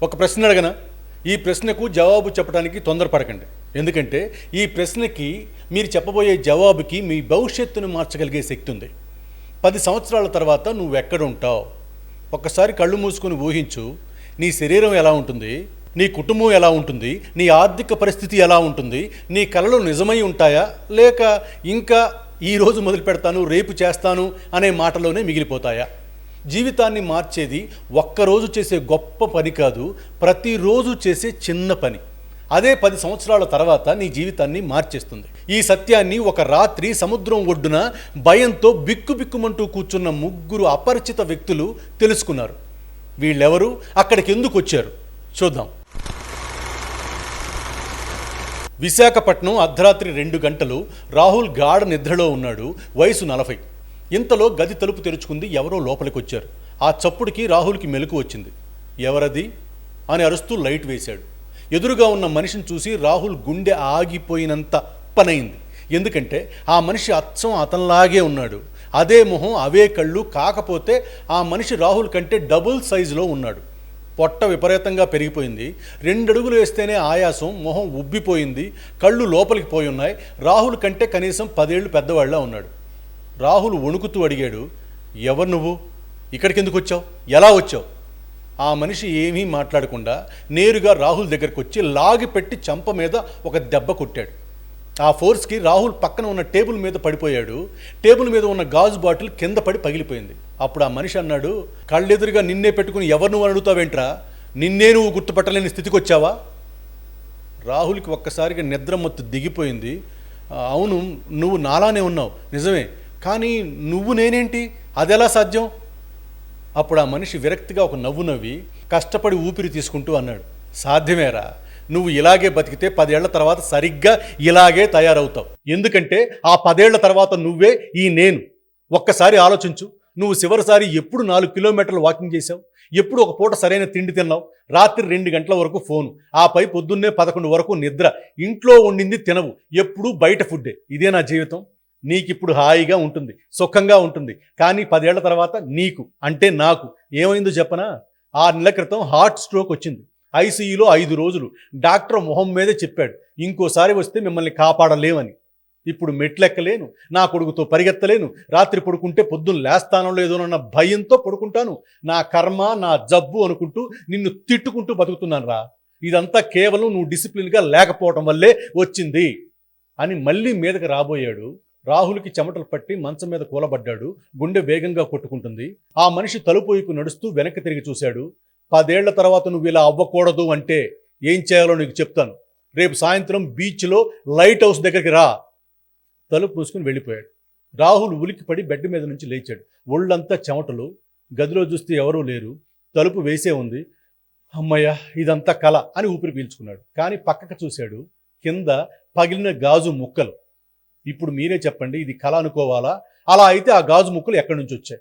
ఒక ప్రశ్న అడగనా? ఈ ప్రశ్నకు జవాబు చెప్పడానికి తొందరపడకండి. ఎందుకంటే ఈ ప్రశ్నకి మీరు చెప్పబోయే జవాబుకి మీ భవిష్యత్తును మార్చగలిగే శక్తి ఉంది. 10 సంవత్సరాల తర్వాత నువ్వు ఎక్కడ ఉంటావు? ఒక్కసారి కళ్ళు మూసుకొని ఊహించు. నీ శరీరం ఎలా ఉంటుంది? నీ కుటుంబం ఎలా ఉంటుంది? నీ ఆర్థిక పరిస్థితి ఎలా ఉంటుంది? నీ కలలు నిజమై ఉంటాయా, లేక ఇంకా ఈరోజు మొదలు పెడతాను, రేపు చేస్తాను అనే మాటలోనే మిగిలిపోతాయా? జీవితాన్ని మార్చేది ఒక్కరోజు చేసే గొప్ప పని కాదు, ప్రతిరోజు చేసే చిన్న పని. అదే 10 సంవత్సరాల తర్వాత నీ జీవితాన్ని మార్చేస్తుంది. ఈ సత్యాన్ని ఒక రాత్రి సముద్రం ఒడ్డున భయంతో బిక్కుబిక్కుమంటూ కూర్చున్న 3 అపరిచిత వ్యక్తులు తెలుసుకున్నారు. వీళ్ళెవరు, అక్కడికి ఎందుకు వచ్చారు చూద్దాం. విశాఖపట్నం అర్ధరాత్రి 2 గంటలు. రాహుల్ గాఢ నిద్రలో ఉన్నాడు. వయసు 40. ఇంతలో గది తలుపు తెరుచుకుంది. ఎవరో లోపలికి వచ్చారు. ఆ చప్పుడుకి రాహుల్కి మెలకు వచ్చింది. ఎవరది అని అరుస్తూ లైట్ వేశాడు. ఎదురుగా ఉన్న మనిషిని చూసి రాహుల్ గుండె ఆగిపోయినంత పనైంది. ఎందుకంటే ఆ మనిషి అచ్చం అతనిలాగే ఉన్నాడు. అదే మొహం, అవే కళ్ళు. కాకపోతే ఆ మనిషి రాహుల్ కంటే డబుల్ సైజులో ఉన్నాడు. పొట్ట విపరీతంగా పెరిగిపోయింది. 2 అడుగులు వేస్తేనే ఆయాసం. మొహం ఉబ్బిపోయింది. కళ్ళు లోపలికి పోయి ఉన్నాయి. రాహుల్ కంటే కనీసం 10 ఏళ్ళు పెద్దవాళ్ళ ఉన్నాడు. రాహుల్ వణుకుతూ అడిగాడు, ఎవరు నువ్వు? ఇక్కడికి ఎందుకు వచ్చావు? ఎలా వచ్చావు? ఆ మనిషి ఏమీ మాట్లాడకుండా నేరుగా రాహుల్ దగ్గరికి వచ్చి లాగి పెట్టి చంప మీద ఒక దెబ్బ కొట్టాడు. ఆ ఫోర్స్కి రాహుల్ పక్కన ఉన్న టేబుల్ మీద పడిపోయాడు. టేబుల్ మీద ఉన్న గాజు బాటిల్ కింద పడి పగిలిపోయింది. అప్పుడు ఆ మనిషి అన్నాడు, కళ్ళెదురుగా నిన్నే పెట్టుకుని ఎవరు నువ్వు అడుగుతావేంట్రా? నిన్నే నువ్వు గుర్తుపట్టలేని స్థితికి వచ్చావా? రాహుల్కి ఒక్కసారిగా నిద్ర మొత్తం దిగిపోయింది. అవును, నువ్వు నాలానే ఉన్నావు, నిజమే. కానీ నువ్వు నేనేంటి? అదెలా సాధ్యం? అప్పుడు ఆ మనిషి విరక్తిగా ఒక నవ్వు నవ్వి కష్టపడి ఊపిరి తీసుకుంటూ అన్నాడు, సాధ్యమేరా. నువ్వు ఇలాగే బతికితే 10 ఏళ్ల తర్వాత సరిగ్గా ఇలాగే తయారవుతావు. ఎందుకంటే ఆ 10 ఏళ్ల తర్వాత నువ్వే ఈ నేను. ఒక్కసారి ఆలోచించు. నువ్వు చివరిసారి ఎప్పుడు 4 కిలోమీటర్లు వాకింగ్ చేసావు? ఎప్పుడు ఒక పూట సరైన తిండి తిన్నావు? రాత్రి 2 గంటల వరకు ఫోను, ఆపై పొద్దున్నే 11 వరకు నిద్ర. ఇంట్లో వండింది తినవు, ఎప్పుడూ బయట ఫుడ్డే. ఇదే నా జీవితం. నీకిప్పుడు హాయిగా ఉంటుంది, సుఖంగా ఉంటుంది. కానీ 10 ఏళ్ల తర్వాత నీకు అంటే నాకు ఏమైందో చెప్పనా? 6 నెలల క్రితం హార్ట్ స్ట్రోక్ వచ్చింది. ఐసీయూలో 5 రోజులు. డాక్టర్ మొహం మీదే చెప్పాడు, ఇంకోసారి వస్తే మిమ్మల్ని కాపాడలేమని. ఇప్పుడు మెట్లెక్కలేను, నా కొడుకుతో పరిగెత్తలేను, రాత్రి పడుకుంటే పొద్దున్న లేస్తానో లేదోనన్న భయంతో పడుకుంటాను. నా కర్మ, నా జబ్బు అనుకుంటూ నిన్ను తిట్టుకుంటూ బతుకుతున్నాను రా. ఇదంతా కేవలం నువ్వు డిసిప్లిన్గా లేకపోవటం వల్లే వచ్చింది అని మళ్ళీ మీదకి రాబోయాడు. రాహుల్కి చెమటలు పట్టి మంచం మీద కూలబడ్డాడు. గుండె వేగంగా కొట్టుకుంటుంది. ఆ మనిషి తలుపు వైపు నడుస్తూ వెనక్కి తిరిగి చూశాడు. 10 ఏళ్ల తర్వాత నువ్వు ఇలా అవ్వకూడదు అంటే ఏం చేయాలో నీకు చెప్తాను. రేపు సాయంత్రం బీచ్లో లైట్ హౌస్ దగ్గరికి రా. తలుపు మూసుకుని వెళ్ళిపోయాడు. రాహుల్ ఉలికిపడి బెడ్ మీద నుంచి లేచాడు. ఒళ్ళంతా చెమటలు. గదిలో చూస్తే ఎవరూ లేరు. తలుపు వేసే ఉంది. అమ్మయ్య, ఇదంతా కల అని ఊపిరి పీల్చుకున్నాడు. కానీ పక్కకు చూశాడు. కింద పగిలిన గాజు ముక్కలు. ఇప్పుడు మీరే చెప్పండి, ఇది కల అనుకోవాలా? అలా అయితే ఆ గాజు ముక్కలు ఎక్కడి నుంచి వచ్చాయి?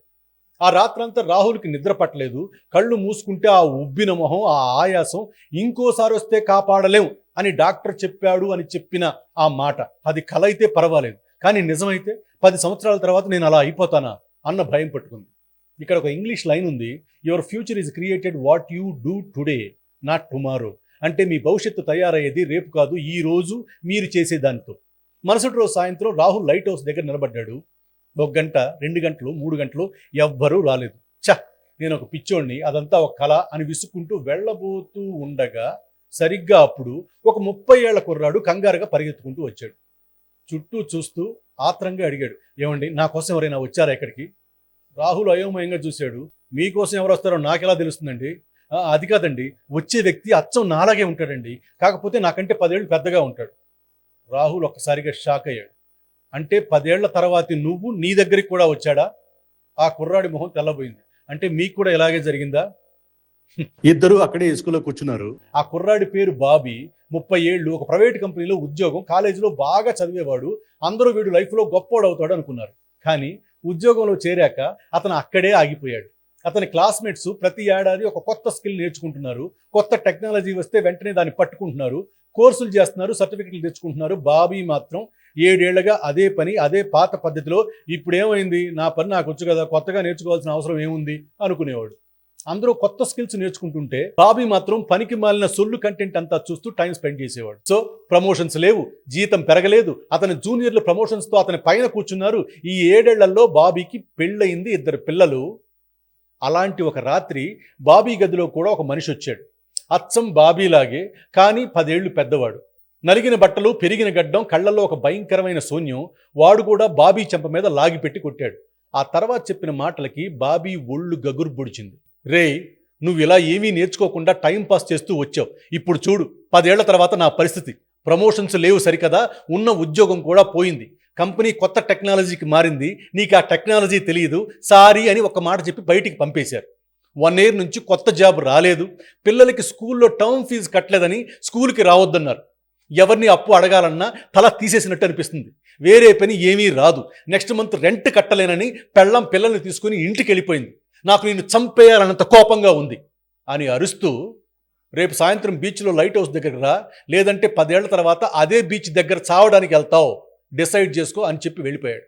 ఆ రాత్రంతా రాహుల్కి నిద్ర పట్టలేదు. కళ్ళు మూసుకుంటే ఆ ఉబ్బిన మొహం, ఆ ఆయాసం. ఇంకోసారి వస్తే కాపాడలేం అని డాక్టర్ చెప్పాడు అని చెప్పిన ఆ మాట, అది కల అయితే పర్వాలేదు, కానీ నిజమైతే 10 సంవత్సరాల తర్వాత నేను అలా అయిపోతానా అన్న భయం పట్టుకుంది. ఇక్కడ ఒక ఇంగ్లీష్ లైన్ ఉంది, your future is created what you do today, not tomorrow. అంటే మీ భవిష్యత్తు తయారయ్యేది రేపు కాదు, ఈ రోజు మీరు చేసేదానితో. మరుసటి రోజు సాయంత్రం రాహుల్ లైట్ హౌస్ దగ్గర నిలబడ్డాడు. 1 గంట, 2 గంటలు, 3 గంటలు, ఎవ్వరూ రాలేదు. నేను ఒక పిచ్చోడిని, అదంతా ఒక కళ అని విసుక్కుంటూ వెళ్ళబోతూ ఉండగా సరిగ్గా అప్పుడు ఒక 30 ఏళ్ల కుర్రాడు కంగారుగా పరిగెత్తుకుంటూ వచ్చాడు. చుట్టూ చూస్తూ ఆత్రంగా అడిగాడు, ఏమండి, నా కోసం ఎవరైనా వచ్చారా ఇక్కడికి? రాహుల్ అయోమయంగా చూశాడు. మీకోసం ఎవరు వస్తారో నాకెలా తెలుస్తుందండి? అది కాదండి, వచ్చే వ్యక్తి అచ్చం నాలాగే ఉంటాడండి, కాకపోతే నాకంటే 10 ఏళ్ళు పెద్దగా ఉంటాడు. రాహుల్ ఒక్కసారిగా షాక్ అయ్యాడు. అంటే 10 ఏళ్ల తర్వాతి నువ్వు నీ దగ్గరికి కూడా వచ్చాడా? ఆ కుర్రాడి మొహం తెల్లబోయింది. అంటే మీకు కూడా ఇలాగే జరిగిందా? ఇద్దరు అక్కడే స్కూల్లో కూర్చున్నారు. ఆ కుర్రాడి పేరు బాబీ. 30 ఏళ్ళు, ఒక ప్రైవేట్ కంపెనీలో ఉద్యోగం, కాలేజీలో బాగా చదివేవాడు. అందరూ వీడు లైఫ్లో గొప్పోడు అవుతాడు అనుకున్నారు. కానీ ఉద్యోగంలో చేరాక అతను అక్కడే ఆగిపోయాడు. అతని క్లాస్మేట్స్ ప్రతి ఏడాది ఒక కొత్త స్కిల్ నేర్చుకుంటున్నారు. కొత్త టెక్నాలజీ వస్తే వెంటనే దాన్ని పట్టుకుంటున్నారు, కోర్సులు చేస్తున్నారు, సర్టిఫికెట్లు తెచ్చుకుంటున్నారు. బాబీ మాత్రం 7 ఏళ్లుగా అదే పని, అదే పాత పద్ధతిలో. ఇప్పుడు ఏమైంది, నా పని నాకు వచ్చు కదా, కొత్తగా నేర్చుకోవాల్సిన అవసరం ఏముంది అనుకునేవాడు. అందరూ కొత్త స్కిల్స్ నేర్చుకుంటుంటే బాబీ మాత్రం పనికి మాలిన సొల్లు కంటెంట్ అంతా చూస్తూ టైం స్పెండ్ చేసేవాడు. సో ప్రమోషన్స్ లేవు, జీతం పెరగలేదు, అతని జూనియర్లు ప్రమోషన్స్తో అతని పైన కూర్చున్నారు. ఈ 7 ఏళ్లలో బాబీకి పెళ్ళయింది, 2 పిల్లలు. అలాంటి ఒక రాత్రి బాబీ గదిలో కూడా ఒక మనిషి వచ్చాడు. అచ్చం బాబీలాగే, కానీ 10 ఏళ్లు పెద్దవాడు. నలిగిన బట్టలు, పెరిగిన గడ్డం, కళ్లలో ఒక భయంకరమైన శూన్యం. వాడు కూడా బాబీ చెంప మీద లాగిపెట్టి కొట్టాడు. ఆ తర్వాత చెప్పిన మాటలకి బాబీ ఒళ్ళు గగురు పొడిచింది. రేయ్, నువ్వు ఇలా ఏమీ నేర్చుకోకుండా టైం పాస్ చేస్తూ వచ్చావు. ఇప్పుడు చూడు 10 ఏళ్ల తర్వాత నా పరిస్థితి. ప్రమోషన్స్ లేవు సరికదా, ఉన్న ఉద్యోగం కూడా పోయింది. కంపెనీ కొత్త టెక్నాలజీకి మారింది, నీకు ఆ టెక్నాలజీ తెలియదు, సారీ అని ఒక మాట చెప్పి బయటికి పంపేశారు. 1 ఇయర్ నుంచి కొత్త జాబ్ రాలేదు. పిల్లలకి స్కూల్లో టర్మ్ ఫీజు కట్టలేదని స్కూల్కి రావద్దన్నారు. ఎవరిని అప్పు అడగాలన్నా తల తీసేసినట్టు అనిపిస్తుంది. వేరే పని ఏమీ రాదు. నెక్స్ట్ మంత్ రెంట్ కట్టలేనని పెళ్ళం పిల్లల్ని తీసుకుని ఇంటికి వెళ్ళిపోయింది. నాకు నిన్ను చంపేయాలన్నంత కోపంగా ఉంది అని అరుస్తూ, రేపు సాయంత్రం బీచ్లో లైట్ హౌస్ దగ్గర రా, లేదంటే 10 ఏళ్ల తర్వాత అదే బీచ్ దగ్గర చావడానికి వెళ్తావు, డిసైడ్ చేసుకో అని చెప్పి వెళ్ళిపోయాడు.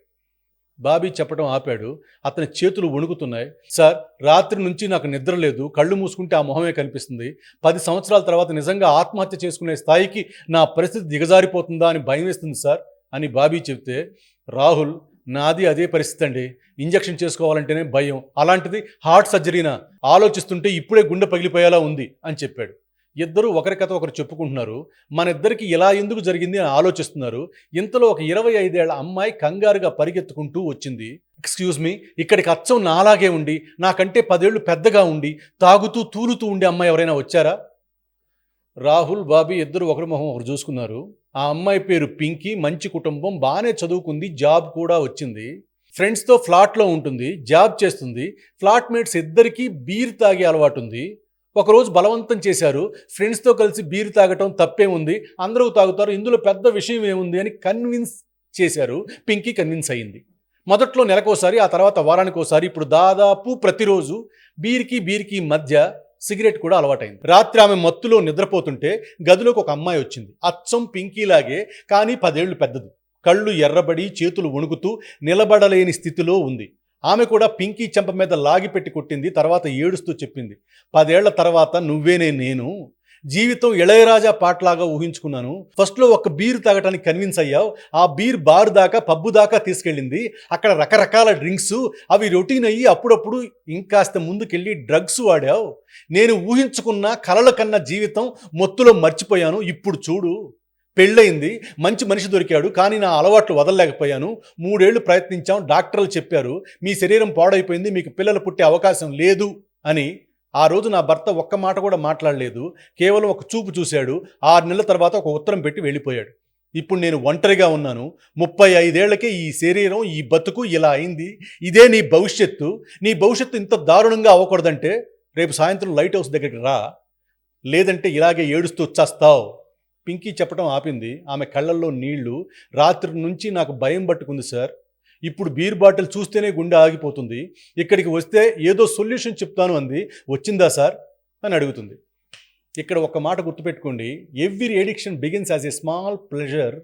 బాబీ చెప్పడం ఆపాడు. అతని చేతులు వణుకుతున్నాయి. సార్, రాత్రి నుంచి నాకు నిద్ర లేదు, కళ్ళు మూసుకుంటే ఆ మొహమే కనిపిస్తుంది. 10 సంవత్సరాల తర్వాత నిజంగా ఆత్మహత్య చేసుకునే స్థాయికి నా పరిస్థితి దిగజారిపోతుందా అని భయం వేస్తుంది సార్ అని బాబీ చెప్తే, రాహుల్, నాది అదే పరిస్థితి అండి. ఇంజెక్షన్ చేసుకోవాలంటేనే భయం, అలాంటిది హార్ట్ సర్జరీనా, ఆలోచిస్తుంటే ఇప్పుడే గుండె పగిలిపోయేలా ఉంది అని చెప్పాడు. ఇద్దరూ ఒకరి కథ ఒకరు చెప్పుకుంటున్నారు. మన ఇద్దరికి ఇలా ఎందుకు జరిగింది అని ఆలోచిస్తున్నారు. ఇంతలో ఒక 25 ఏళ్ల అమ్మాయి కంగారుగా పరిగెత్తుకుంటూ వచ్చింది. ఎక్స్క్యూజ్ మీ, ఇక్కడికి అచ్చం నాలాగే ఉండి, నాకంటే 10 ఏళ్ళు పెద్దగా ఉండి, తాగుతూ తూలుతూ ఉండే అమ్మాయి ఎవరైనా వచ్చారా? రాహుల్, బాబీ ఇద్దరు ఒకరి మొహం ఒకరు చూసుకున్నారు. ఆ అమ్మాయి పేరు పింకీ, మంచి కుటుంబం, బాగానే చదువుకుంది, జాబ్ కూడా వచ్చింది. ఫ్రెండ్స్తో ఫ్లాట్లో ఉంటుంది, జాబ్ చేస్తుంది. ఫ్లాట్మేట్స్ ఇద్దరికీ బీర్ తాగే అలవాటు ఉంది. ఒకరోజు బలవంతం చేశారు. ఫ్రెండ్స్తో కలిసి బీర్ తాగటం తప్పే ఉంది, అందరూ తాగుతారు, ఇందులో పెద్ద విషయం ఏముంది అని కన్విన్స్ చేశారు. పింకీ కన్విన్స్ అయ్యింది. మొదట్లో నెలకోసారి, ఆ తర్వాత వారానికోసారి, ఇప్పుడు దాదాపు ప్రతిరోజు బీర్కి మధ్య సిగరెట్ కూడా అలవాటైంది. రాత్రి ఆమె మత్తులో నిద్రపోతుంటే గదిలోకి ఒక అమ్మాయి వచ్చింది. అచ్చం పింకీలాగే, కానీ 10 ఏళ్లు పెద్దది. కళ్ళు ఎర్రబడి, చేతులు వణుకుతూ నిలబడలేని స్థితిలో ఉంది. ఆమె కూడా పింకీ చెంప మీద లాగిపెట్టి కొట్టింది. తర్వాత ఏడుస్తూ చెప్పింది, 10 ఏళ్ల తర్వాత నువ్వేనే నేను. జీవితం ఇళయరాజా పాటలాగా ఊహించుకున్నాను. ఫస్ట్లో ఒక బీర్ తాగటానికి కన్విన్స్ అయ్యావు. ఆ బీర్ బార్ దాకా, పబ్బు దాకా తీసుకెళ్ళింది. అక్కడ రకరకాల డ్రింక్స్, అవి రొటీన్ అయ్యి అప్పుడప్పుడు ఇంకాస్త ముందుకెళ్ళి డ్రగ్స్ వాడావు. నేను ఊహించుకున్న కలల కన్నా జీవితం మొత్తులో మర్చిపోయాను. ఇప్పుడు చూడు, పెళ్ళయింది, మంచి మనిషి దొరికాడు, కానీ నా అలవాట్లు వదలలేకపోయాను. 3 ఏళ్లు ప్రయత్నించాం, డాక్టర్లు చెప్పారు మీ శరీరం పాడైపోయింది, మీకు పిల్లలు పుట్టే అవకాశం లేదు అని. ఆ రోజు నా భర్త ఒక్క మాట కూడా మాట్లాడలేదు, కేవలం ఒక చూపు చూశాడు. 6 నెలల తర్వాత ఒక ఉత్తరం పెట్టి వెళ్ళిపోయాడు. ఇప్పుడు నేను ఒంటరిగా ఉన్నాను. 35 ఏళ్లకే ఈ శరీరం, ఈ బతుకు ఇలా అయింది. ఇదే నీ భవిష్యత్తు. నీ భవిష్యత్తు ఇంత దారుణంగా అవ్వకూడదంటే రేపు సాయంత్రం లైట్ హౌస్ దగ్గరికి రా, లేదంటే ఇలాగే ఏడుస్తూ వచ్చేస్తావు. పింకీ చెప్పడం ఆపింది. ఆమె కళ్ళల్లో నీళ్లు. రాత్రి నుంచి నాకు భయం పట్టుకుంది సార్. ఇప్పుడు బీర్ బాటిల్ చూస్తేనే గుండె ఆగిపోతుంది. ఇక్కడికి వస్తే ఏదో సొల్యూషన్ చెప్తాను అంది. వచ్చిందా సార్ అని అడుగుతుంది. ఇక్కడ ఒక మాట గుర్తుపెట్టుకోండి, every addiction begins as a small pleasure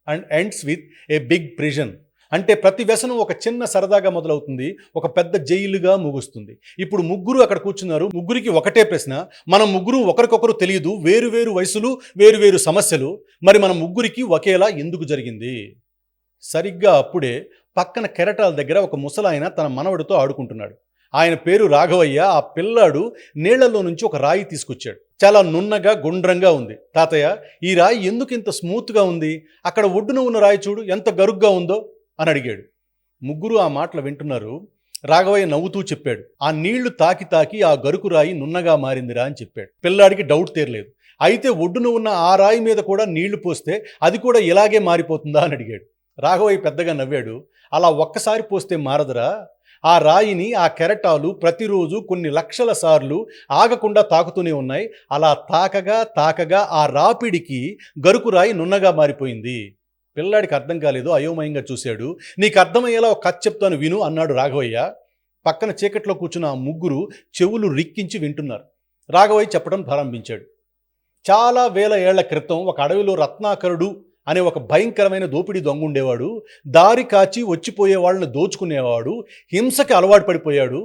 and ends with a big prison. అంటే ప్రతి వ్యసనం ఒక చిన్న సరదాగా మొదలవుతుంది, ఒక పెద్ద జైలుగా ముగుస్తుంది. ఇప్పుడు ముగ్గురు అక్కడ కూర్చున్నారు. ముగ్గురికి ఒకటే ప్రశ్న, మనం ముగ్గురు ఒకరికొకరు తెలియదు, వేరు వయసులు, వేరు సమస్యలు, మరి మన ముగ్గురికి ఒకేలా ఎందుకు జరిగింది? సరిగ్గా అప్పుడే పక్కన కెరటాల దగ్గర ఒక ముసలాయన తన మనవడితో ఆడుకుంటున్నాడు. ఆయన పేరు రాఘవయ్య. ఆ పిల్లాడు నీళ్లలో నుంచి ఒక రాయి తీసుకొచ్చాడు. చాలా నున్నగా, గుండ్రంగా ఉంది. తాతయ్య, ఈ రాయి ఎందుకు ఇంత స్మూత్గా ఉంది? అక్కడ ఒడ్డున ఉన్న రాయి చూడు, ఎంత గరుగ్గా ఉందో అని అడిగాడు. ముగ్గురు ఆ మాటలు వింటున్నారు. రాఘవయ్య నవ్వుతూ చెప్పాడు, ఆ నీళ్లు తాకి ఆ గరుకు రాయి నున్నగా మారిందిరా అని చెప్పాడు. పిల్లాడికి డౌట్ తీరలేదు. అయితే ఒడ్డున ఉన్న ఆ రాయి మీద కూడా నీళ్లు పోస్తే అది కూడా ఇలాగే మారిపోతుందా అని అడిగాడు. రాఘవయ్య పెద్దగా నవ్వాడు. అలా ఒక్కసారి పోస్తే మారదురా. ఆ రాయిని, ఆ కెరటాలు ప్రతిరోజు కొన్ని లక్షల సార్లు ఆగకుండా తాకుతూనే ఉన్నాయి. అలా తాకగా ఆ రాపిడికి గరుకు రాయి నున్నగా మారిపోయింది. పిల్లాడికి అర్థం కాలేదు, అయోమయంగా చూశాడు. నీకు అర్థమయ్యేలా ఒక కథ చెప్తాను విను అన్నాడు రాఘవయ్య. పక్కన చీకట్లో కూర్చున్న ఆ ముగ్గురు చెవులు రిక్కించి వింటున్నారు. రాఘవయ్య చెప్పడం ప్రారంభించాడు. చాలా వేల ఏళ్ల క్రితం ఒక అడవిలో రత్నాకరుడు అనే ఒక భయంకరమైన దోపిడీ దొంగ ఉండేవాడు. దారి కాచి వచ్చిపోయే వాళ్ళని దోచుకునేవాడు. హింసకి అలవాటు పడిపోయాడు.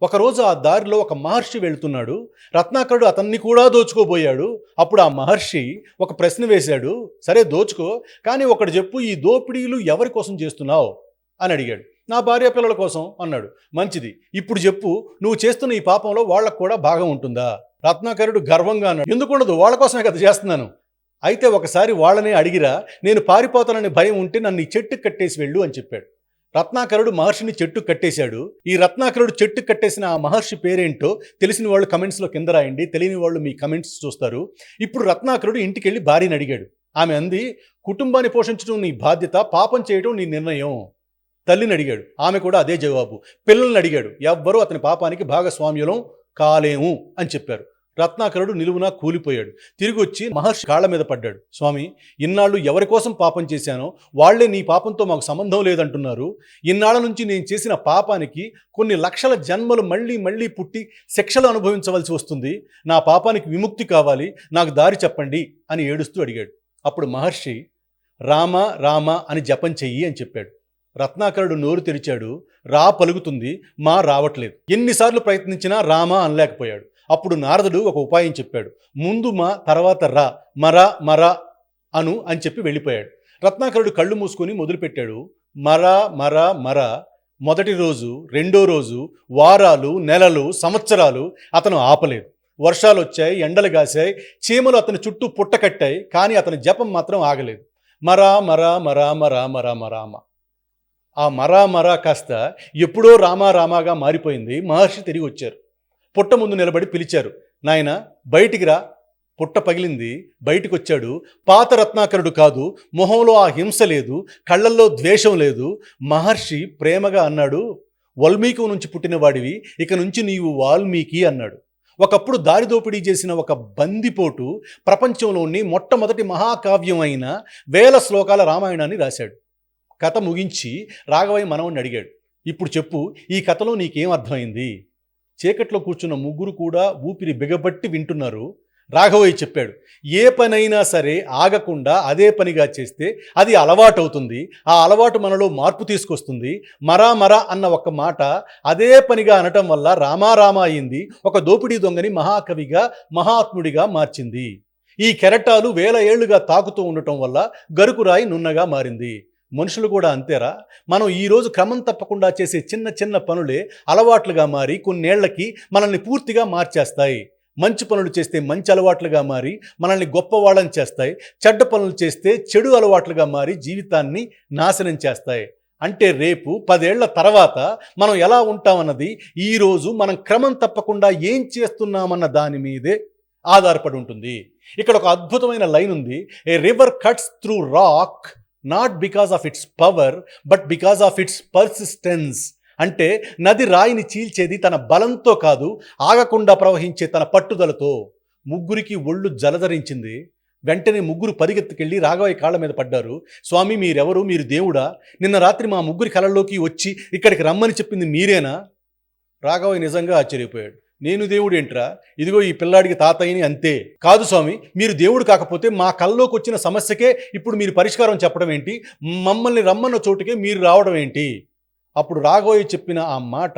ఒకరోజు ఆ దారిలో ఒక మహర్షి వెళుతున్నాడు. రత్నాకరుడు అతన్ని కూడా దోచుకోబోయాడు. అప్పుడు ఆ మహర్షి ఒక ప్రశ్న వేశాడు. సరే దోచుకో, కానీ ఒకటి చెప్పు, ఈ దోపిడీలు ఎవరి కోసం చేస్తున్నావు అని అడిగాడు. నా భార్య పిల్లల కోసం అన్నాడు. మంచిది, ఇప్పుడు చెప్పు, నువ్వు చేస్తున్న ఈ పాపంలో వాళ్ళకు కూడా భాగం ఉంటుందా? రత్నాకరుడు గర్వంగా అన్నాడు. ఎందుకుండదు, వాళ్ళ కోసమే కదా చేస్తున్నాను. అయితే ఒకసారి వాళ్ళనే అడిగిరా, నేను పారిపోతానని భయం ఉంటే నన్ను ఈ చెట్టుకు కట్టేసి వెళ్ళు అని చెప్పాడు. రత్నాకరుడు మహర్షిని చెట్టు కట్టేశాడు. ఈ రత్నాకరుడు చెట్టు కట్టేసిన ఆ మహర్షి పేరేంటో తెలిసిన వాళ్ళు కమెంట్స్లో కింద రాయండి, తెలియని వాళ్ళు మీ కమెంట్స్ చూస్తారు. ఇప్పుడు రత్నాకరుడు ఇంటికి వెళ్ళి భార్యని అడిగాడు. ఆమె అంది, కుటుంబాన్ని పోషించడం నీ బాధ్యత, పాపం చేయడం నీ నిర్ణయం. తల్లిని అడిగాడు, ఆమె కూడా అదే జవాబు. పిల్లల్ని అడిగాడు, ఎవ్వరూ అతని పాపానికి భాగస్వామ్యులం కాలేము అని చెప్పారు. రత్నాకరుడు నిలువునా కూలిపోయాడు. తిరిగి వచ్చి మహర్షి కాళ్ళ మీద పడ్డాడు. స్వామి, ఇన్నాళ్ళు ఎవరి కోసం పాపం చేశానో వాళ్లే నీ పాపంతో మాకు సంబంధం లేదంటున్నారు. ఇన్నాళ్ళ నుంచి నేను చేసిన పాపానికి కొన్ని లక్షల జన్మలు మళ్ళీ మళ్ళీ పుట్టి శిక్షలు అనుభవించవలసి వస్తుంది. నా పాపానికి విముక్తి కావాలి, నాకు దారి చెప్పండి అని ఏడుస్తూ అడిగాడు. అప్పుడు మహర్షి, రామ రామ అని జపం చెయ్యి అని చెప్పాడు. రత్నాకరుడు నోరు తెరిచాడు. రా పలుకుతుంది, మా రావట్లేదు. ఎన్నిసార్లు ప్రయత్నించినా రామ అనలేకపోయాడు. అప్పుడు నారదుడు ఒక ఉపాయం చెప్పాడు. ముందు మా, తర్వాత రా, మరా మరా అను అని చెప్పి వెళ్ళిపోయాడు. రత్నాకరుడు కళ్ళు మూసుకొని మొదలుపెట్టాడు. మరా మరా మరా. మొదటి రోజు, రెండో రోజు, వారాలు, నెలలు, సంవత్సరాలు అతను ఆపలేదు. వర్షాలు వచ్చాయి, ఎండలు కాశాయి, చీమలు అతని చుట్టూ పుట్టకట్టాయి, కానీ అతని జపం మాత్రం ఆగలేదు. మరా మరా మరా మరా మరా మరామ. ఆ మరా మరా కాస్త ఎప్పుడో రామా రామాగా మారిపోయింది. మహర్షి తిరిగి వచ్చారు. పుట్ట ముందు నిలబడి పిలిచారు, నాయన బయటికి రా. పుట్ట పగిలింది, బయటికి వచ్చాడు. పాత రత్నాకరుడు కాదు, మొహంలో ఆ హింస లేదు, కళ్ళల్లో ద్వేషం లేదు. మహర్షి ప్రేమగా అన్నాడు, వాల్మీకి నుంచి పుట్టిన వాడివి, ఇక నుంచి నీవు వాల్మీకి అన్నాడు. ఒకప్పుడు దారి దోపిడీ చేసిన ఒక బందిపోటు ప్రపంచంలోని మొట్టమొదటి మహాకావ్యం అయిన 1000 శ్లోకాల రామాయణాన్ని రాశాడు. కథ ముగించి రాఘవయ్య మనవణ్ణి అడిగాడు, ఇప్పుడు చెప్పు, ఈ కథలో నీకేం అర్థమైంది? చీకట్లో కూర్చున్న ముగ్గురు కూడా ఊపిరి బిగబట్టి వింటున్నారు. రాఘవయ్య చెప్పాడు, ఏ పనైనా సరే ఆగకుండా అదే పనిగా చేస్తే అది అలవాటవుతుంది. ఆ అలవాటు మనలో మార్పు తీసుకొస్తుంది. మరా మరా అన్న ఒక్క మాట అదే పనిగా అనటం వల్ల రామారామ అయింది. ఒక దోపిడీ దొంగని మహాకవిగా, మహాత్ముడిగా మార్చింది. ఈ కెరటాలు 1000 ఏళ్లుగా తాకుతూ ఉండటం వల్ల గరుకురాయి నున్నగా మారింది. మనుషులు కూడా అంతేరా. మనం ఈరోజు క్రమం తప్పకుండా చేసే చిన్న చిన్న పనులే అలవాట్లుగా మారి కొన్నేళ్లకి మనల్ని పూర్తిగా మార్చేస్తాయి. మంచి పనులు చేస్తే మంచి అలవాట్లుగా మారి మనల్ని గొప్పవాళ్ళని చేస్తాయి. చెడ్డ పనులు చేస్తే చెడు అలవాట్లుగా మారి జీవితాన్ని నాశనం చేస్తాయి. అంటే రేపు 10 ఏళ్ల తర్వాత మనం ఎలా ఉంటామన్నది ఈరోజు మనం క్రమం తప్పకుండా ఏం చేస్తున్నామన్న దాని మీదే ఆధారపడి ఉంటుంది. ఇక్కడ ఒక అద్భుతమైన లైన్ ఉంది. A river cuts through rock not because of its power but because of its persistence. అంటే నది రాయిని చీల్చేది తన బలంతో కాదు, ఆగకుండా ప్రవహించే తన పట్టుదలతో. ముగ్గురికి ఒళ్ళు జలధరించింది. వెంటనే ముగ్గురు పరిగెత్తుకెళ్ళి రాఘవయ్య కాళ్ళ మీద పడ్డారు. స్వామి, మీరెవరు? మీరు దేవుడా? నిన్న రాత్రి మా ముగ్గురి కళల్లోకి వచ్చి ఇక్కడికి రమ్మని చెప్పింది మీరేనా? రాఘవయ్య నిజంగా ఆశ్చర్యపోయాడు. నేను దేవుడేంట్రా? ఇదిగో ఈ పిల్లాడికి తాతయ్యని, అంతే. కాదు స్వామి, మీరు దేవుడు కాకపోతే మా కల్లోకి వచ్చిన సమస్యకే ఇప్పుడు మీరు పరిష్కారం చెప్పడం ఏంటి? మమ్మల్ని రమ్మన్న చోటుకే మీరు రావడం ఏంటి? అప్పుడు రాఘవయ్య చెప్పిన ఆ మాట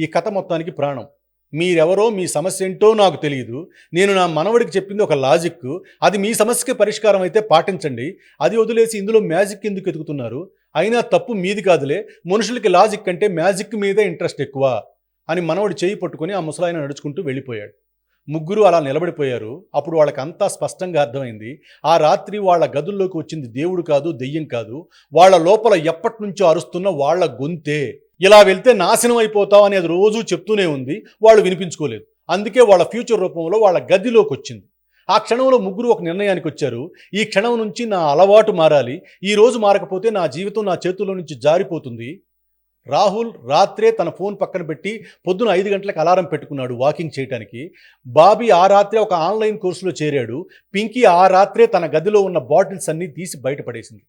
ఈ కథ మొత్తానికి ప్రాణం. మీరెవరో, మీ సమస్య ఏంటో నాకు తెలియదు. నేను నా మనవడికి చెప్పింది ఒక లాజిక్. అది మీ సమస్యకి పరిష్కారం అయితే పాటించండి. అది వదిలేసి ఇందులో మ్యాజిక్ ఎందుకు ఎతుకుతున్నారు? అయినా తప్పు మీది కాదులే. మనుషులకి లాజిక్ అంటే మ్యాజిక్ మీదే ఇంట్రెస్ట్ ఎక్కువ అని మనవడు చేయి పట్టుకొని ఆ ముసలాయన నడుచుకుంటూ వెళ్ళిపోయాడు. ముగ్గురు అలా నిలబడిపోయారు. అప్పుడు వాళ్ళకి అంతా స్పష్టంగా అర్థమైంది. ఆ రాత్రి వాళ్ళ గదుల్లోకి వచ్చింది దేవుడు కాదు, దెయ్యం కాదు, వాళ్ళ లోపల ఎప్పటి నుంచో అరుస్తున్న వాళ్ళ గొంతే. ఇలా వెళ్తే నాశనం అయిపోతావు అని అది రోజూ చెప్తూనే ఉంది. వాళ్ళు వినిపించుకోలేదు. అందుకే వాళ్ళ ఫ్యూచర్ రూపంలో వాళ్ళ గదిలోకి వచ్చింది. ఆ క్షణంలో ముగ్గురు ఒక నిర్ణయానికి వచ్చారు. ఈ క్షణం నుంచి నా అలవాటు మారాలి. ఈ రోజు మారకపోతే నా జీవితం నా చేతుల్లో నుంచి జారిపోతుంది. రాహుల్ రాత్రే తన ఫోన్ పక్కన పెట్టి పొద్దున 5 గంటలకు అలారం పెట్టుకున్నాడు వాకింగ్ చేయడానికి. బాబీ ఆ రాత్రే ఒక ఆన్లైన్ కోర్సులో చేరాడు. పింకీ ఆ రాత్రే తన గదిలో ఉన్న బాటిల్స్ అన్నీ తీసి బయటపడేసింది.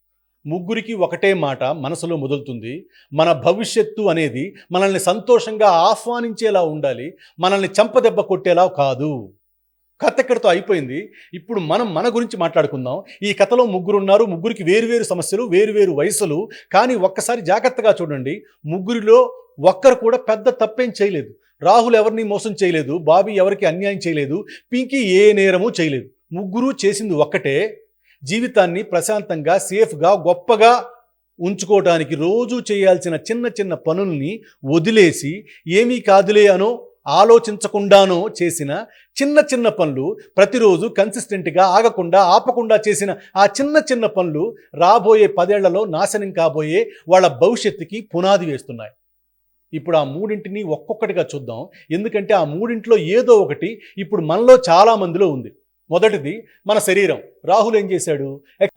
ముగ్గురికి ఒకటే మాట మనసులో మొదలుతుంది. మన భవిష్యత్తు అనేది మనల్ని సంతోషంగా ఆహ్వానించేలా ఉండాలి, మనల్ని చెంపదెబ్బ కొట్టేలా కాదు. కథ ఎక్కడితో అయిపోయింది. ఇప్పుడు మనం మన గురించి మాట్లాడుకుందాం. ఈ కథలో ముగ్గురున్నారు. ముగ్గురికి వేరువేరు సమస్యలు, వేరువేరు వయసులు. కానీ ఒక్కసారి జాగ్రత్తగా చూడండి, ముగ్గురిలో ఒక్కరు కూడా పెద్ద తప్పేం చేయలేదు. రాహుల్ ఎవరిని మోసం చేయలేదు, బాబీ ఎవరికి అన్యాయం చేయలేదు, పింకీ ఏ నేరము చేయలేదు. ముగ్గురు చేసింది ఒక్కటే, జీవితాన్ని ప్రశాంతంగా సేఫ్గా గొప్పగా ఉంచుకోవడానికి రోజు చేయాల్సిన చిన్న చిన్న పనుల్ని వదిలేసి ఏమీ కాదులే అనో ఆలోచించకుండానో చేసిన చిన్న చిన్న పనులు, ప్రతిరోజు కన్సిస్టెంట్గా ఆగకుండా ఆపకుండా చేసిన ఆ చిన్న చిన్న పనులు రాబోయే 10 ఏళ్లలో నాశనం కాబోయే వాళ్ళ భవిష్యత్తుకి పునాది వేస్తున్నాయి. ఇప్పుడు ఆ మూడింటిని ఒక్కొక్కటిగా చూద్దాం. ఎందుకంటే ఆ మూడింట్లో ఏదో ఒకటి ఇప్పుడు మనలో చాలా మందిలో ఉంది. మొదటిది మన శరీరం. రాహుల్ ఏం చేశాడు?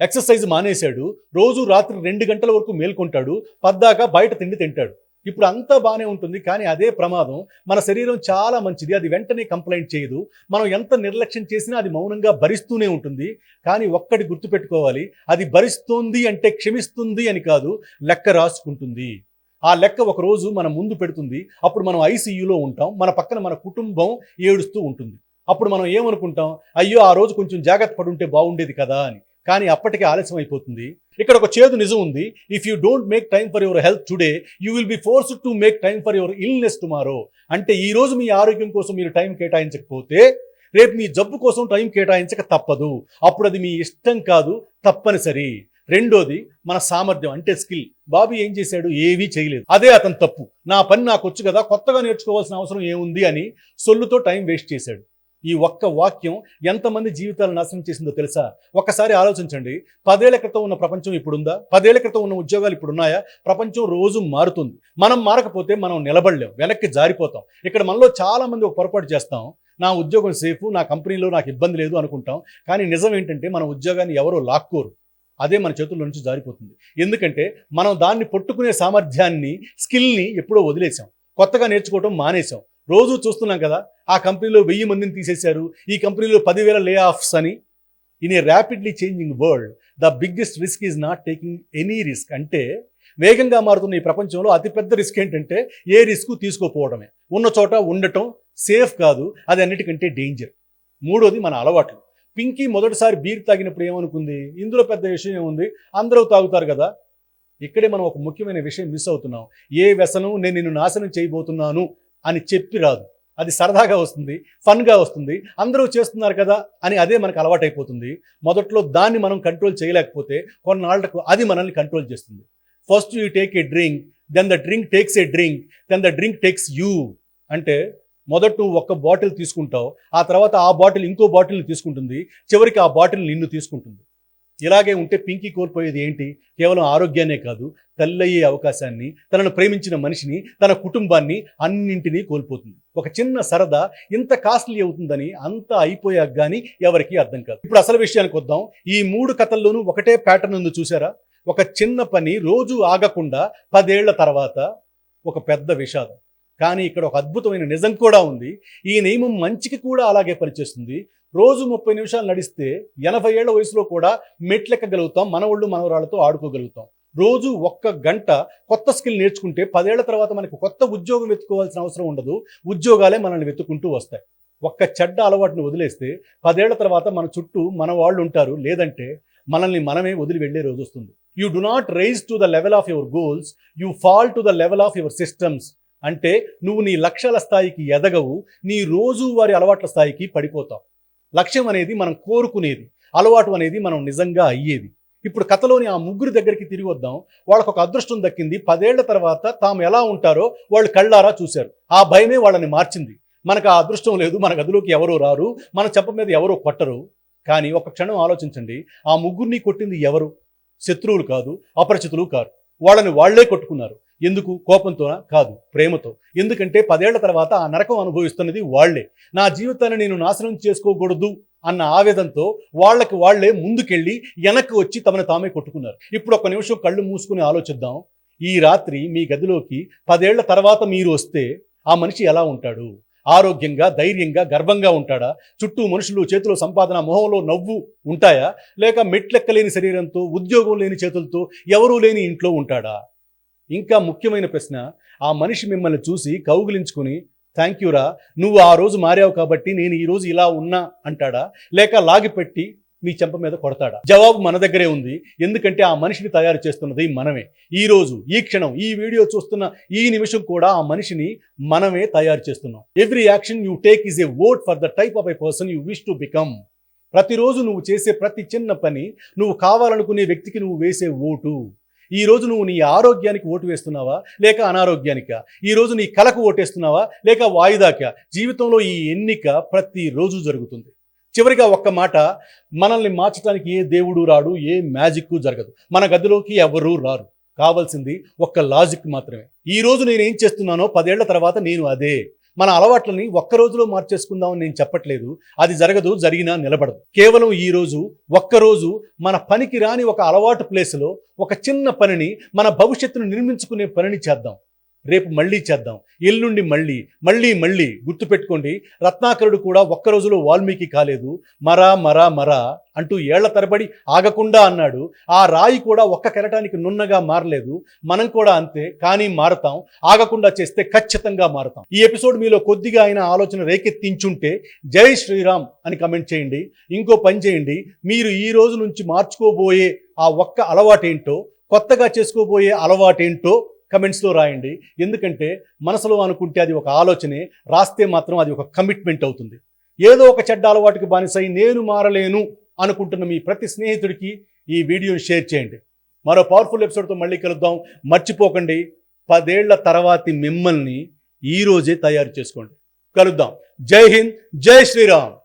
ఎక్సర్సైజ్ మానేశాడు. రోజు రాత్రి 2 గంటల వరకు మేల్కొంటాడు, పద్దాకా బయట తిండి తింటాడు. ఇప్పుడు అంతా బాగానే ఉంటుంది, కానీ అదే ప్రమాదం. మన శరీరం చాలా మంచిది, అది వెంటనే కంప్లైంట్ చేయదు. మనం ఎంత నిర్లక్ష్యం చేసినా అది మౌనంగా భరిస్తూనే ఉంటుంది. కానీ ఒక్కటి గుర్తుపెట్టుకోవాలి, అది భరిస్తుంది అంటే క్షమిస్తుంది అని కాదు, లెక్క రాసుకుంటుంది. ఆ లెక్క ఒకరోజు మన ముందు పెడుతుంది. అప్పుడు మనం ఐసీయూలో ఉంటాం, మన పక్కన మన కుటుంబం ఏడుస్తూ ఉంటుంది. అప్పుడు మనం ఏమనుకుంటాం? అయ్యో ఆ రోజు కొంచెం జాగ్రత్త పడుంటే బాగుండేది కదా అని. కానీ అప్పటికే ఆలస్యం అయిపోతుంది. ఇక్కడ ఒక చేదు నిజం ఉంది. If you don't make time for your health today, you will be forced to make time for your illness tomorrow. అంటే ఈ రోజు మీ ఆరోగ్యం కోసం మీరు టైం కేటాయించకపోతే రేపు మీ జబ్బు కోసం టైం కేటాయించక తప్పదు. అప్పుడు అది మీ ఇష్టం కాదు, తప్పనిసరి. రెండోది మన సామర్థ్యం, అంటే స్కిల్. బాబీ ఏం చేశాడు? ఏవీ చేయలేదు. అదే అతని తప్పు. నా పని నాకు వచ్చు కదా, కొత్తగా నేర్చుకోవాల్సిన అవసరం ఏముంది అని సొల్లుతో టైం వేస్ట్ చేశాడు. ఈ ఒక్క వాక్యం ఎంతమంది జీవితాలు నాశనం చేసిందో తెలుసా? ఒక్కసారి ఆలోచించండి. 10 ఏళ్ల క్రితం ఉన్న ప్రపంచం ఇప్పుడుందా? 10 ఏళ్ల క్రితం ఉన్న ఉద్యోగాలు ఇప్పుడు ఉన్నాయా? ప్రపంచం రోజు మారుతుంది. మనం మారకపోతే మనం నిలబడలేం, వెనక్కి జారిపోతాం. ఇక్కడ మనలో చాలా మంది ఒక పొరపాటు చేస్తాం. నా ఉద్యోగం సేఫ్, నా కంపెనీలో నాకు ఇబ్బంది లేదు అనుకుంటాం. కానీ నిజం ఏంటంటే మన ఉద్యోగాన్ని ఎవరో లాక్కోరు, అదే మన చేతుల్లో నుంచి జారిపోతుంది. ఎందుకంటే మనం దాన్ని పట్టుకునే సామర్థ్యాన్ని, స్కిల్ని ఎప్పుడో వదిలేసాం, కొత్తగా నేర్చుకోవడం మానేసాం. రోజు చూస్తున్నాం కదా, ఆ కంపెనీలో 1000 మందిని తీసేశారు, ఈ కంపెనీలో 10,000 లే ఆఫ్స్ అని. In a rapidly changing world the biggest risk is not taking any risk. అంటే వేగంగా మారుతున్న ఈ ప్రపంచంలో అతిపెద్ద రిస్క్ ఏంటంటే ఏ రిస్క్ తీసుకోకపోవడమే. ఉన్న చోట ఉండటం సేఫ్ కాదు, అది అన్నిటికంటే డేంజర్. మూడోది మన అలవాట్లు. పింకీ మొదటిసారి బీర్ తాగినప్పుడు ఏమనుకుంది? ఇందులో పెద్ద విషయం ఏముంది, అందరూ తాగుతారు కదా. ఇక్కడే మనం ఒక ముఖ్యమైన విషయం మిస్ అవుతున్నాం. ఏ వ్యసనం నేను నిన్ను నాశనం చేయబోతున్నాను అని చెప్పి రాదు. అది సరదాగా వస్తుంది, ఫన్గా వస్తుంది, అందరూ చేస్తున్నారు కదా అని అదే మనకు అలవాటైపోతుంది. మొదట్లో దాన్ని మనం కంట్రోల్ చేయలేకపోతే కొన్నాళ్లకు అది మనల్ని కంట్రోల్ చేస్తుంది. First you take a drink, then the drink takes a drink, then the drink takes you. అంటే మొదట నువ్వు ఒక్క బాటిల్ తీసుకుంటావు, ఆ తర్వాత ఆ బాటిల్ ఇంకో బాటిల్ని తీసుకుంటుంది, చివరికి ఆ బాటిల్ నిన్ను తీసుకుంటుంది. ఇలాగే ఉంటే పింకీ కోల్పోయేది ఏంటి? కేవలం ఆరోగ్యాన్నే కాదు, తల్లయ్యే అవకాశాన్ని, తనను ప్రేమించిన మనిషిని, తన కుటుంబాన్ని, అన్నింటినీ కోల్పోతుంది. ఒక చిన్న సరదా ఇంత కాస్ట్లీ అవుతుందని అంతా అయిపోయాక కానీ ఎవరికీ అర్థం కాదు. ఇప్పుడు అసలు విషయానికి వద్దాం. ఈ 3 కథల్లోనూ ఒకటే ప్యాటర్న్ ఉంది, చూసారా? ఒక చిన్న పని రోజు ఆగకుండా 10 ఏళ్ల తర్వాత ఒక పెద్ద విషాదం. కానీ ఇక్కడ ఒక అద్భుతమైన నిజం కూడా ఉంది. ఈ నియమం మంచికి కూడా అలాగే పనిచేస్తుంది. రోజు 30 నిమిషాలు నడిస్తే 80 ఏళ్ల వయసులో కూడా మెట్లెక్కగలుగుతాం, మనవాళ్ళు మనవరాళ్లతో ఆడుకోగలుగుతాం. రోజు 1 గంట కొత్త స్కిల్ నేర్చుకుంటే 10 ఏళ్ల తర్వాత మనకు కొత్త ఉద్యోగం వెతుక్కోవాల్సిన అవసరం ఉండదు, ఉద్యోగాలే మనల్ని వెతుక్కుంటూ వస్తాయి. ఒక్క చెడ్డ అలవాటును వదిలేస్తే 10 ఏళ్ల తర్వాత మన చుట్టూ మన వాళ్ళు ఉంటారు, లేదంటే మనల్ని మనమే వదిలి వెళ్ళే రోజు వస్తుంది. You do not rise to the level of your goals, you fall to the level of your systems. అంటే నువ్వు నీ లక్ష్యాల స్థాయికి ఎదగవు, నీ రోజువారి అలవాట్ల స్థాయికి పడిపోతావు. లక్ష్యం అనేది మనం కోరుకునేది, అలవాటు అనేది మనం నిజంగా అయ్యేది. ఇప్పుడు కథలోని ఆ 3 దగ్గరికి తిరిగి వద్దాం. వాళ్ళకు ఒక అదృష్టం దక్కింది. 10 ఏళ్ల తర్వాత తాము ఎలా ఉంటారో వాళ్ళు కళ్ళారా చూశారు. ఆ భయమే వాళ్ళని మార్చింది. మనకు ఆ అదృష్టం లేదు, మన గదిలోకి ఎవరో రారు, మన చెంప మీద ఎవరో కొట్టరు. కానీ ఒక క్షణం ఆలోచించండి, ఆ 3 కొట్టింది ఎవరు? శత్రువులు కాదు, అపరిచితులు కాదు, వాళ్ళని వాళ్లే కొట్టుకున్నారు. ఎందుకు? కోపంతోనా? కాదు, ప్రేమతో. ఎందుకంటే 10 ఏళ్ల తర్వాత ఆ నరకం అనుభవిస్తున్నది వాళ్లే. నా జీవితాన్ని నేను నాశనం చేసుకోకూడదు అన్న ఆవేదనతో వాళ్ళకి వాళ్లే ముందుకెళ్ళి వెనక్కి వచ్చి తమను తామే కొట్టుకున్నారు. ఇప్పుడు ఒక నిమిషం కళ్ళు మూసుకుని ఆలోచిద్దాం. ఈ రాత్రి మీ గదిలోకి 10 ఏళ్ల తర్వాత మీరు వస్తే ఆ మనిషి ఎలా ఉంటాడు? ఆరోగ్యంగా, ధైర్యంగా, గర్వంగా ఉంటాడా? చుట్టూ మనుషులు, చేతిలో సంపాదన, మొహంలో నవ్వు ఉంటాయా? లేక మెట్లెక్కలేని శరీరంతో, ఉద్యోగం లేని చేతులతో, ఎవరూ లేని ఇంట్లో ఉంటాడా? ఇంకా ముఖ్యమైన ప్రశ్న, ఆ మనిషి మిమ్మల్ని చూసి కౌగిలించుకుని థ్యాంక్ యూరా, నువ్వు ఆ రోజు మారావు కాబట్టి నేను ఈ రోజు ఇలా ఉన్నా అంటాడా? లేక లాగిపెట్టి మీ చెంప మీద కొడతాడా? జవాబు మన దగ్గరే ఉంది. ఎందుకంటే ఆ మనిషిని తయారు చేస్తున్నది మనమే. ఈ రోజు, ఈ క్షణం, ఈ వీడియో చూస్తున్న ఈ నిమిషం కూడా ఆ మనిషిని మనమే తయారు చేస్తున్నాం. Every action you take is a vote for the type of a person you wish to become. ప్రతిరోజు నువ్వు చేసే ప్రతి చిన్న పని నువ్వు కావాలనుకునే వ్యక్తికి నువ్వు వేసే ఓటు. ఈ రోజు నువ్వు నీ ఆరోగ్యానికి ఓటు వేస్తున్నావా లేక అనారోగ్యానికా? ఈ రోజు నీ కళకు ఓటేస్తున్నావా లేక వాయిదాకా? జీవితంలో ఈ ఎన్నిక ప్రతిరోజు జరుగుతుంది. చివరిగా ఒక్క మాట, మనల్ని మార్చడానికి ఏ దేవుడు రాడు, ఏ మ్యాజిక్ జరగదు. మన గదిలోకి ఎవరూ రారు. కావాల్సింది ఒక్క లాజిక్ మాత్రమే. ఈ రోజు నేను ఏం చేస్తున్నానో 10 ఏళ్ల తర్వాత నేను అదే. మన అలవాట్లని ఒక్క రోజులో మార్చేసుకుందామని నేను చెప్పట్లేదు. అది జరగదు, జరిగినా నిలబడదు. కేవలం ఈ రోజు, ఒక్కరోజు మన పనికి రాని ఒక అలవాటు ప్లేస్లో ఒక చిన్న పనిని, మన భవిష్యత్తును నిర్మించుకునే పనిని చేద్దాం. రేపు మళ్ళీ చేద్దాం, ఎల్లుండి మళ్ళీ మళ్ళీ మళ్ళీ. గుర్తుపెట్టుకోండి, రత్నాకరుడు కూడా ఒక్క రోజులో వాల్మీకి కాలేదు. మరా మరా మరా అంటూ ఏళ్ల తరబడి ఆగకుండా అన్నాడు. ఆ రాయి కూడా ఒక్క కెరటానికి నున్నగా మారలేదు. మనం కూడా అంతే, కానీ మారతాం. ఆగకుండా చేస్తే ఖచ్చితంగా మారతాం. ఈ ఎపిసోడ్ మీలో కొద్దిగా అయినా ఆలోచన రేకెత్తించుంటే జై శ్రీరామ్ అని కమెంట్ చేయండి. ఇంకో పని చేయండి, మీరు ఈ రోజు నుంచి మార్చుకోబోయే ఆ ఒక్క అలవాటేంటో, కొత్తగా చేసుకోబోయే అలవాటేంటో కమెంట్స్లో రాయండి. ఎందుకంటే మనసులో అనుకుంటే అది ఒక ఆలోచనే, రాస్తే మాత్రం అది ఒక కమిట్మెంట్ అవుతుంది. ఏదో ఒక చెడ్డ అలవాటుకి బానిసై నేను మారలేను అనుకుంటున్న మీ ప్రతి స్నేహితుడికి ఈ వీడియోని షేర్ చేయండి. మరో పవర్ఫుల్ ఎపిసోడ్తో మళ్ళీ కలుద్దాం. మర్చిపోకండి, 10 ఏళ్ల తర్వాతి మిమ్మల్ని ఈరోజే తయారు చేసుకోండి. కలుద్దాం. జై హింద్, జై శ్రీరామ్.